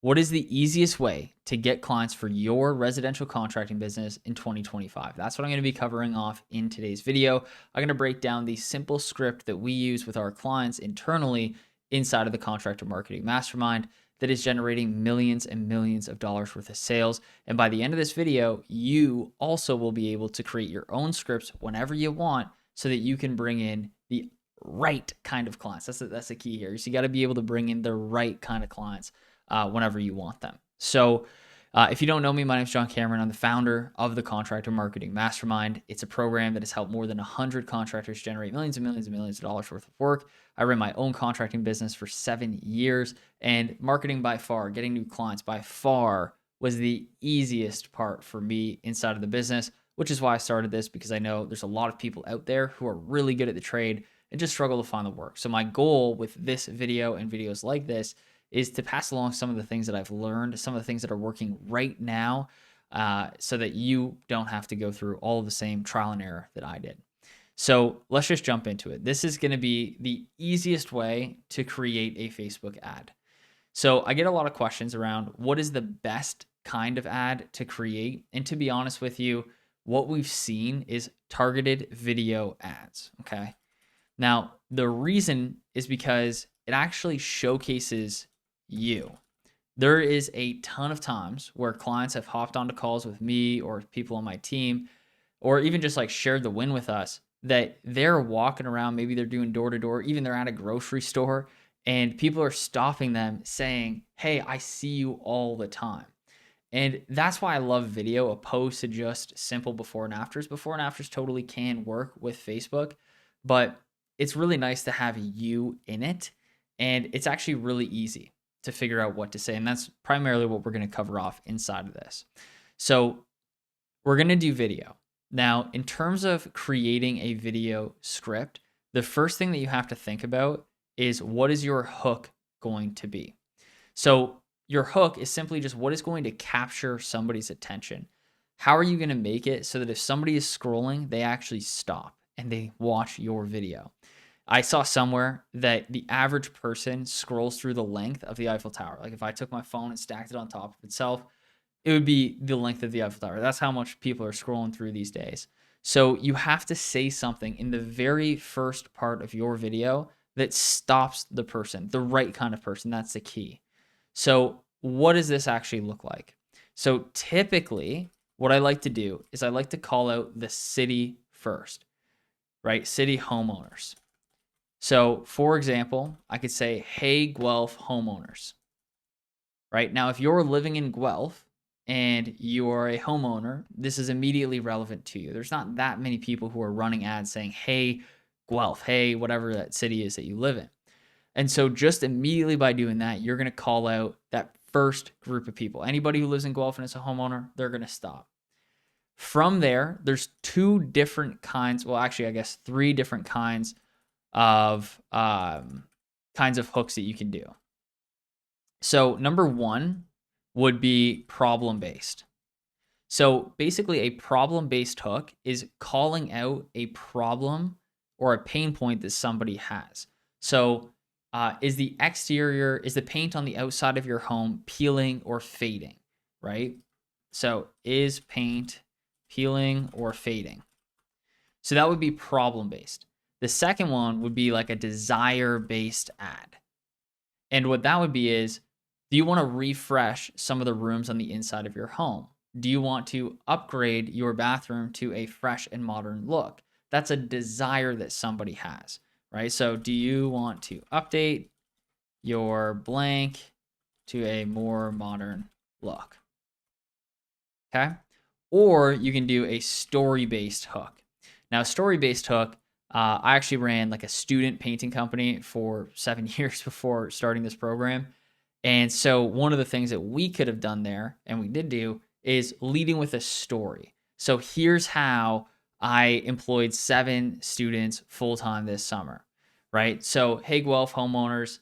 What is the easiest way to get clients for your residential contracting business in 2025? That's what I'm going to be covering off in today's video. I'm going to break down the simple script that we use with our clients internally inside of the Contractor Marketing Mastermind that is generating millions and millions of dollars worth of sales. And by the end of this video, you also will be able to create your own scripts whenever you want so that you can bring in the right kind of clients. That's the key here. So you got to be able to bring in the right kind of clients whenever you want them. So if you don't know me, my name is John Cameron. I'm the founder of the Contractor Marketing Mastermind. It's a program that has helped more than 100 contractors generate millions and millions and millions of dollars worth of work. I ran my own contracting business for 7 years, and marketing by far, getting new clients by far, was the easiest part for me inside of the business, which is why I started this, because I know there's a lot of people out there who are really good at the trade and just struggle to find the work. So my goal with this video and videos like this is to pass along some of the things that I've learned, some of the things that are working right now, so that you don't have to go through all of the same trial and error that I did. So let's just jump into it. This is going to be the easiest way to create a Facebook ad. So I get a lot of questions around what is the best kind of ad to create. And to be honest with you, what we've seen is targeted video ads. Okay. Now, the reason is because it actually showcases you. There is a ton of times where clients have hopped onto calls with me or people on my team, or even just like shared the win with us, that they're walking around, maybe they're doing door to door, even they're at a grocery store, and people are stopping them saying, "Hey, I see you all the time." And that's why I love video opposed to just simple before and afters. Before and afters totally can work with Facebook, but it's really nice to have you in it. And it's actually really easy to figure out what to say. And that's primarily what we're going to cover off inside of this. So we're going to do video. Now, in terms of creating a video script, the first thing that you have to think about is, what is your hook going to be? So your hook is simply just what is going to capture somebody's attention. How are you going to make it so that if somebody is scrolling, they actually stop and they watch your video? I saw somewhere that the average person scrolls through the length of the Eiffel Tower. Like if I took my phone and stacked it on top of itself, it would be the length of the Eiffel Tower. That's how much people are scrolling through these days. So you have to say something in the very first part of your video that stops the person, the right kind of person. That's the key. So what does this actually look like? So typically, what I like to do is I like to call out the city first, right? City homeowners. So for example, I could say, "Hey, Guelph homeowners," right? Now, if you're living in Guelph and you are a homeowner, this is immediately relevant to you. There's not that many people who are running ads saying, "Hey, Guelph," "Hey," whatever that city is that you live in. And so just immediately by doing that, you're going to call out that first group of people. Anybody who lives in Guelph and is a homeowner, they're going to stop. From there, there's two different kinds. Well, actually, I guess three different kinds of hooks that you can do. So number one would be problem based. So basically, a problem based hook is calling out a problem or a pain point that somebody has. So is the paint on the outside of your home peeling or fading, right? So is paint peeling or fading? So that would be problem based. The second one would be like a desire based ad. And what that would be is, do you want to refresh some of the rooms on the inside of your home? Do you want to upgrade your bathroom to a fresh and modern look? That's a desire that somebody has, right? So do you want to update your blank to a more modern look? Okay. Or you can do a story-based hook. Now, story-based hook, I actually ran like a student painting company for 7 years before starting this program. And so one of the things that we could have done there, and we did do, is leading with a story. So here's how I employed 7 students full-time this summer, right? So, hey, Guelph homeowners,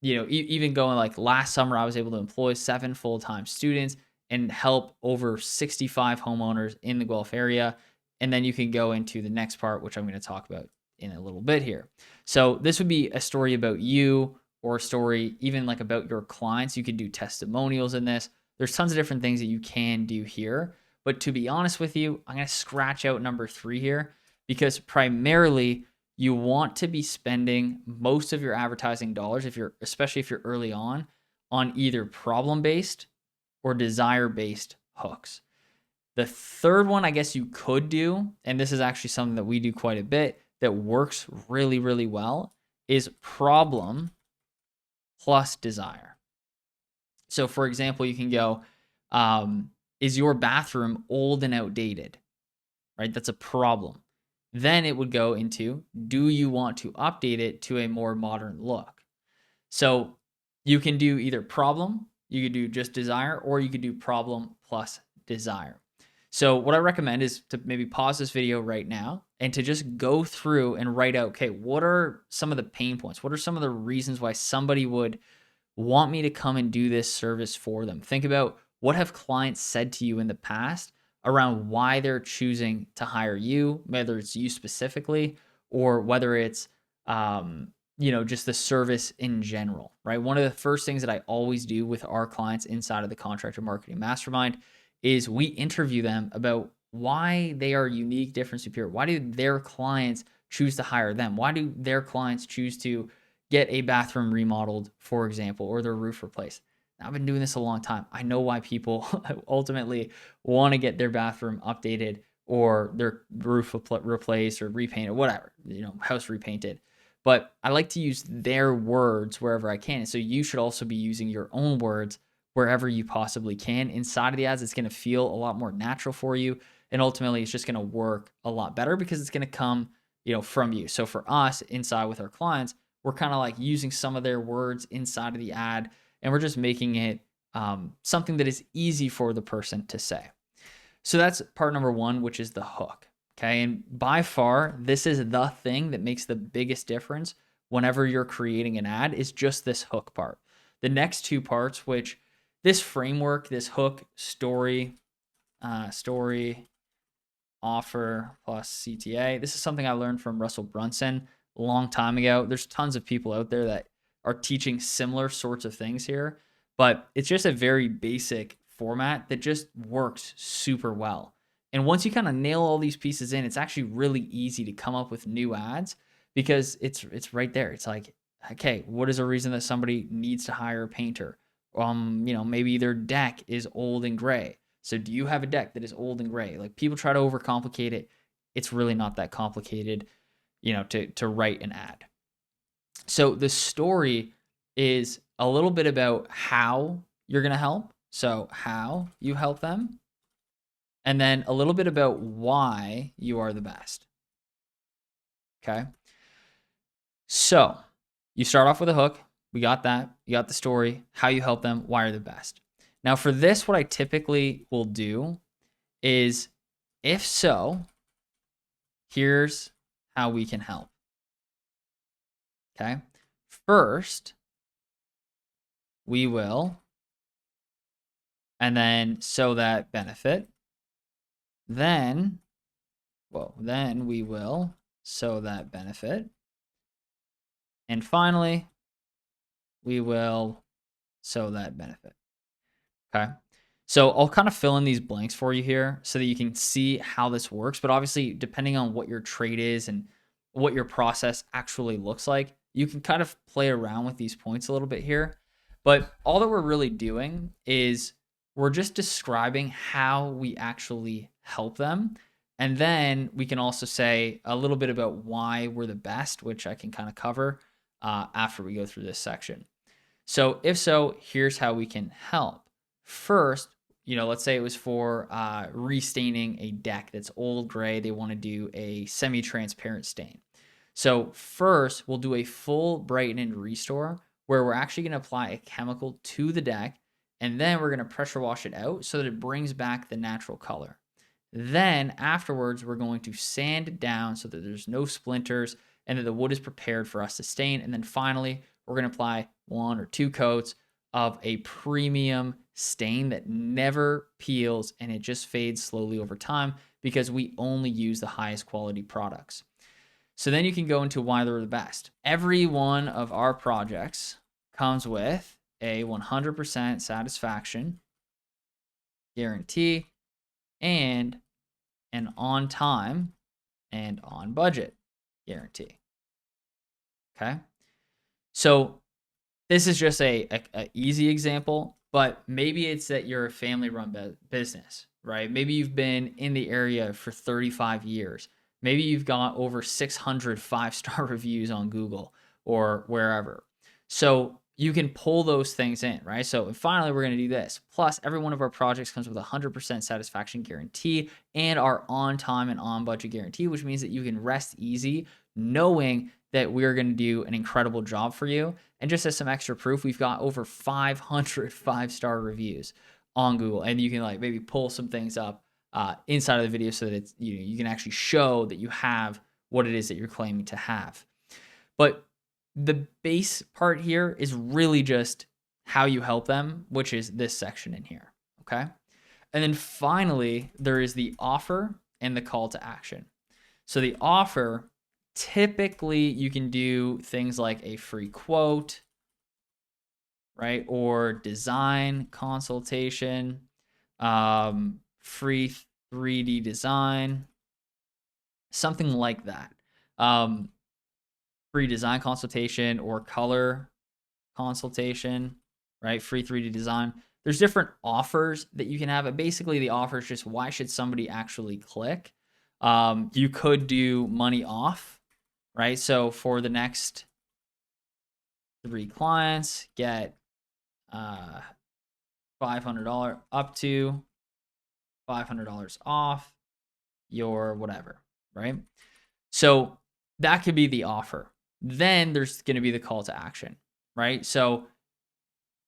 even going like last summer, I was able to employ 7 full-time students and help over 65 homeowners in the Guelph area. And then you can go into the next part, which I'm going to talk about in a little bit here. So this would be a story about you, or a story even like about your clients. You can do testimonials in this. There's tons of different things that you can do here. But to be honest with you, I'm going to scratch out number 3 here because primarily you want to be spending most of your advertising dollars, especially if you're early on either problem-based or desire-based hooks. The third one I guess you could do, and this is actually something that we do quite a bit that works really, really well, is problem plus desire. So for example, you can go, is your bathroom old and outdated? Right? That's a problem. Then it would go into, do you want to update it to a more modern look? So you can do either problem, you could do just desire, or you could do problem plus desire. So what I recommend is to maybe pause this video right now and to just go through and write out, okay, what are some of the pain points? What are some of the reasons why somebody would want me to come and do this service for them? Think about what have clients said to you in the past around why they're choosing to hire you, whether it's you specifically or whether it's just the service in general, right? One of the first things that I always do with our clients inside of the Contractor Marketing Mastermind is we interview them about why they are unique, different, superior. Why do their clients choose to hire them? Why do their clients choose to get a bathroom remodeled, for example, or their roof replaced? Now, I've been doing this a long time. I know why people ultimately want to get their bathroom updated or their roof replaced or repainted, whatever, house repainted. But I like to use their words wherever I can. So you should also be using your own words wherever you possibly can. Inside of the ads, it's going to feel a lot more natural for you. And ultimately, it's just going to work a lot better because it's going to come, from you. So for us inside with our clients, we're kind of like using some of their words inside of the ad, and we're just making it something that is easy for the person to say. So that's part number 1, which is the hook. Okay. And by far, this is the thing that makes the biggest difference whenever you're creating an ad, is just this hook part. The next 2 parts, which this framework, this hook, story, offer plus CTA. This is something I learned from Russell Brunson a long time ago. There's tons of people out there that are teaching similar sorts of things here, but it's just a very basic format that just works super well. And once you kind of nail all these pieces in, it's actually really easy to come up with new ads because it's right there. It's like, okay, what is a reason that somebody needs to hire a painter? Maybe their deck is old and gray. So do you have a deck that is old and gray? Like, people try to overcomplicate it. It's really not that complicated, to write an ad. So the story is a little bit about how you're going to help. So how you help them. And then a little bit about why you are the best. Okay. So you start off with a hook. We got that. You got the story, how you help them, why you're the best. Now for this, what I typically will do is, if so, here's how we can help. Okay. First, we will, and then so that benefit. Then we will so that benefit. And finally, we will so that benefit. Okay. So I'll kind of fill in these blanks for you here so that you can see how this works. But obviously, depending on what your trade is and what your process actually looks like, you can kind of play around with these points a little bit here. But all that we're really doing is we're just describing how we actually help them. And then we can also say a little bit about why we're the best, which I can kind of cover after we go through this section. So if so, here's how we can help. First, let's say it was for restaining a deck that's old gray. They want to do a semi-transparent stain. So first, we'll do a full brighten and restore where we're actually going to apply a chemical to the deck, and then we're going to pressure wash it out so that it brings back the natural color. Then afterwards, we're going to sand it down so that there's no splinters and that the wood is prepared for us to stain. And then finally, we're going to apply 1 or 2 coats of a premium stain that never peels and it just fades slowly over time because we only use the highest quality products. So then you can go into why they're the best. Every one of our projects comes with a 100% satisfaction guarantee and an on time and on budget guarantee. Okay. So this is just a easy example, but maybe it's that you're a family run business, right? Maybe you've been in the area for 35 years. Maybe you've got over 600 5-star reviews on Google or wherever. So you can pull those things in, right? So finally, we're going to do this. Plus, every one of our projects comes with a 100% satisfaction guarantee and our on time and on budget guarantee, which means that you can rest easy knowing that we're going to do an incredible job for you. And just as some extra proof, we've got over 500 5-star reviews on Google, and you can like maybe pull some things up inside of the video so that it's, you can actually show that you have what it is that you're claiming to have. But the base part here is really just how you help them, which is this section in here. Okay. And then finally, there is the offer and the call to action. So the offer, typically you can do things like a free quote, right? Or design consultation, free 3D design, something like that. Free design consultation or color consultation, right? Free 3D design. There's different offers that you can have. But basically, the offer is just why should somebody actually click? You could do money off, right? So for the next 3 clients, get $500 up to $500 off your whatever, right? So that could be the offer. Then there's going to be the call to action, right? So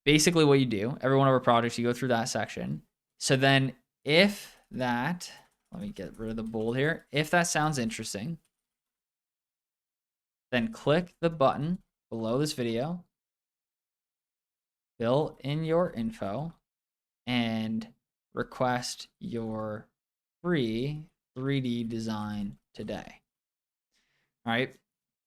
basically what you do, every one of our projects, you go through that section. So then if that, let me get rid of the bold here. If that sounds interesting, then click the button below this video, fill in your info, and request your free 3D design today. All right.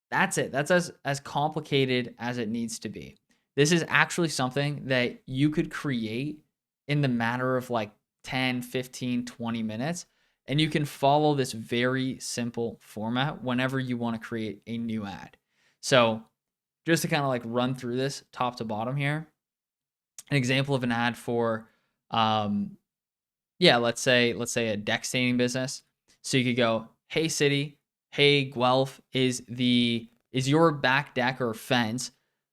That's it. That's as complicated as it needs to be. This is actually something that you could create in the matter of like 10, 15, 20 minutes. And you can follow this very simple format whenever you want to create a new ad. So just to kind of like run through this top to bottom here, an example of an ad for, let's say a deck staining business. So you could go, hey city, hey Guelph, is your back deck or fence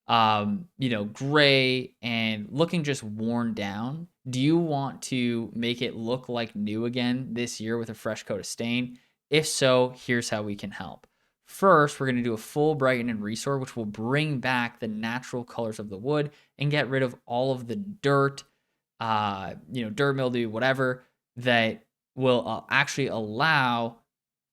gray and looking just worn down? Do you want to make it look like new again this year with a fresh coat of stain? If so, here's how we can help. First, we're going to do a full brighten and restore, which will bring back the natural colors of the wood and get rid of all of the dirt, dirt, mildew, whatever, that will actually allow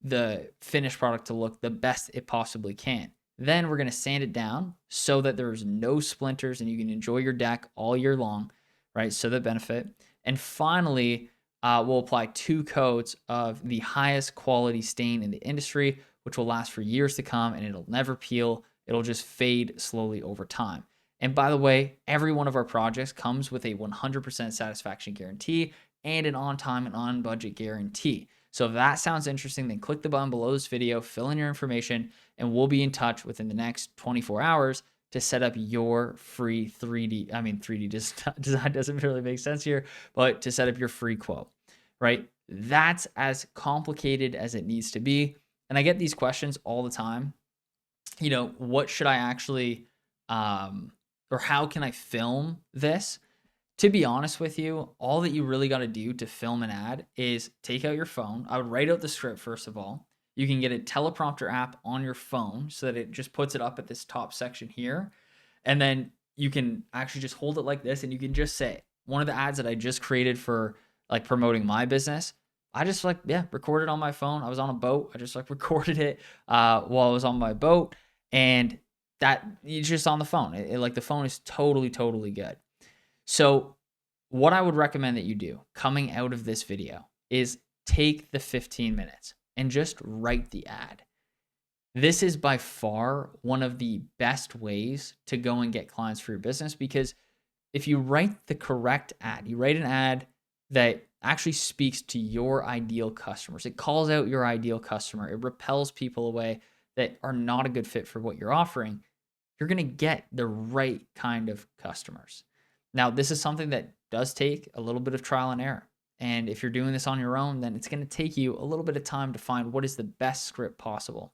the finished product to look the best it possibly can. Then we're going to sand it down so that there's no splinters and you can enjoy your deck all year long, right? So that benefit. And finally, we'll apply 2 coats of the highest quality stain in the industry, which will last for years to come and it'll never peel. It'll just fade slowly over time. And by the way, every one of our projects comes with a 100% satisfaction guarantee and an on time and on budget guarantee. So if that sounds interesting, then click the button below this video, fill in your information, and we'll be in touch within the next 24 hours to set up your free 3D design doesn't really make sense here, but to set up your free quote, right? That's as complicated as it needs to be. And I get these questions all the time. What should I actually, or how can I film this? To be honest with you, all that you really got to do to film an ad is take out your phone. I would write out the script first of all. You can get a teleprompter app on your phone so that it just puts it up at this top section here. And then you can actually just hold it like this and you can just say, one of the ads that I just created for like promoting my business, I just recorded on my phone. I was on a boat. I just recorded it while I was on my boat, and that it's just on the phone. The phone is totally good. So what I would recommend that you do coming out of this video is take the 15 minutes and just write the ad. This is by far one of the best ways to go and get clients for your business, because if you write the correct ad, you write an ad that actually speaks to your ideal customers. It calls out your ideal customer. It repels people away that are not a good fit for what you're offering. You're going to get the right kind of customers. Now, this is something that does take a little bit of trial and error. And if you're doing this on your own, then it's going to take you a little bit of time to find what is the best script possible.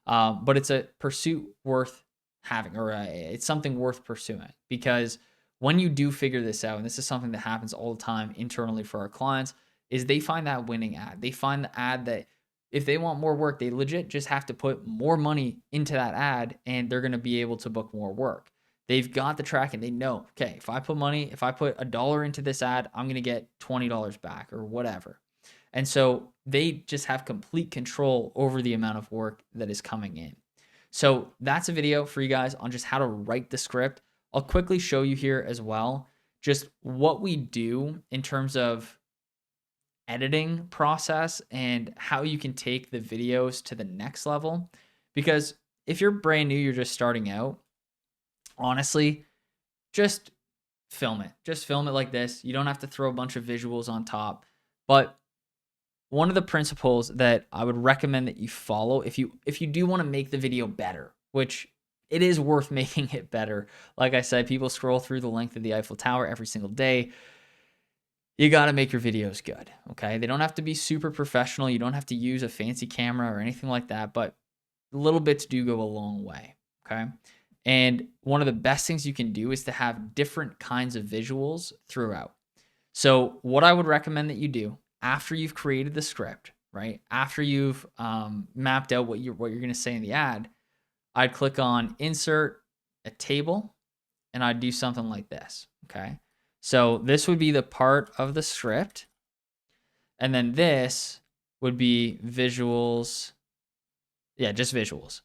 But it's a pursuit worth having, or it's something worth pursuing, because when you do figure this out, and this is something that happens all the time internally for our clients, is they find that winning ad. They find the ad that if they want more work, they legit just have to put more money into that ad and they're going to be able to book more work. They've got the track and they know, okay, if I put $1 into this ad, I'm going to get $20 back or whatever. And so they just have complete control over the amount of work that is coming in. So that's a video for you guys on just how to write the script. I'll quickly show you here as well just what we do in terms of editing process and how you can take the videos to the next level. Because if you're brand new, you're just starting out, honestly, just film it. Just film it like this. You don't have to throw a bunch of visuals on top. But one of the principles that I would recommend that you follow if you do want to make the video better, which it is worth making it better. Like I said, people scroll through the length of the Eiffel Tower every single day. You got to make your videos good, okay? They don't have to be super professional. You don't have to use a fancy camera or anything like that, but little bits do go a long way, okay? And one of the best things you can do is to have different kinds of visuals throughout. So what I would recommend that you do after you've created the script, right? After you've mapped out what you're going to say in the ad, I'd click on insert a table and I'd do something like this, okay? So this would be the part of the script. And then this would be visuals. Yeah, just visuals.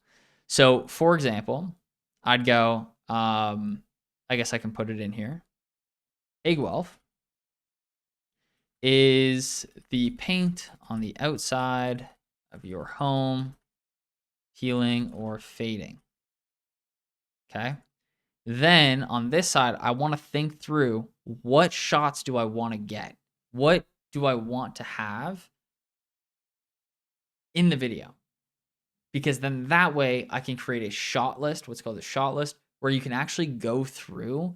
So for example, I'd go, I guess I can put it in here. A Guelph is the paint on the outside of your home healing or fading. Okay. Then on this side, I want to think through, what shots do I want to get? What do I want to have in the video? Because then that way I can create a shot list, what's called a shot list, where you can actually go through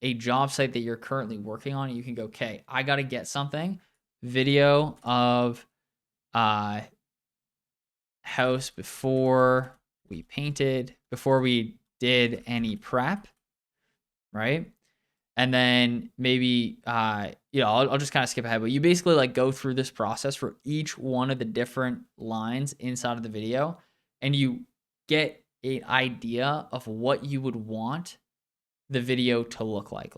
a job site that you're currently working on. You can go, okay, I got to get something, video of house before we painted, before we did any prep, right? And then maybe, I'll just kind of skip ahead, but you basically like go through this process for each one of the different lines inside of the video, and you get an idea of what you would want the video to look like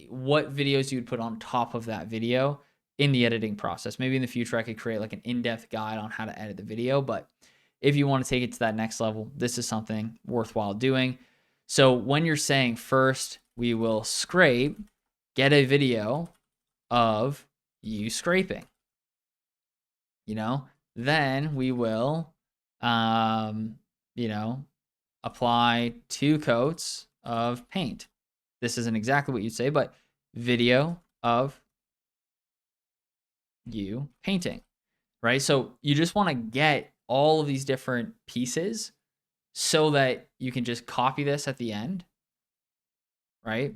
what videos you would put on top of that video in the editing process. Maybe in the future, I could create like an in-depth guide on how to edit the video, but if you want to take it to that next level, this is something worthwhile doing. So when you're saying first, we will scrape, get a video of you scraping, then we will, apply 2 coats of paint. This isn't exactly what you'd say, but video of you painting, right? So you just want to get all of these different pieces so that you can just copy this at the end, right?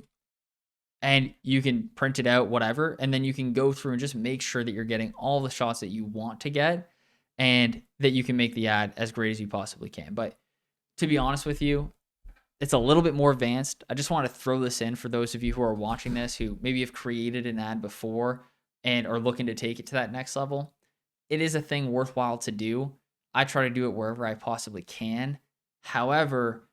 And you can print it out, whatever, and then you can go through and just make sure that you're getting all the shots that you want to get and that you can make the ad as great as you possibly can. But to be honest with you, it's a little bit more advanced. I just want to throw this in for those of you who are watching this who maybe have created an ad before and are looking to take it to that next level. It is a thing worthwhile to do. I try to do it wherever I possibly can. However,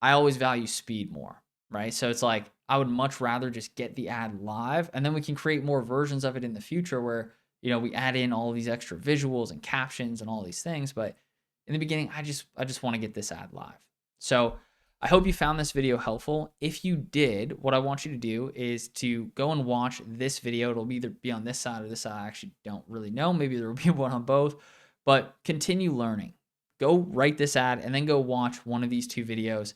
I always value speed more, right? So it's like I would much rather just get the ad live, and then we can create more versions of it in the future where, we add in all these extra visuals and captions and all these things. But in the beginning, I just want to get this ad live. So I hope you found this video helpful. If you did, what I want you to do is to go and watch this video. It'll either be on this side or this side. I actually don't really know. Maybe there will be one on both, but continue learning. go write this ad and then go watch one of these 2 videos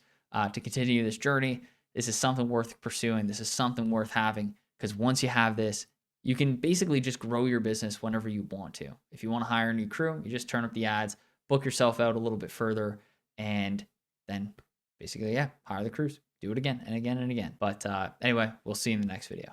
to continue this journey. This is something worth pursuing. This is something worth having, because once you have this, you can basically just grow your business whenever you want to. If you want to hire a new crew, you just turn up the ads, book yourself out a little bit further, and then basically, yeah, hire the crews. Do it again and again and again. But anyway, we'll see you in the next video.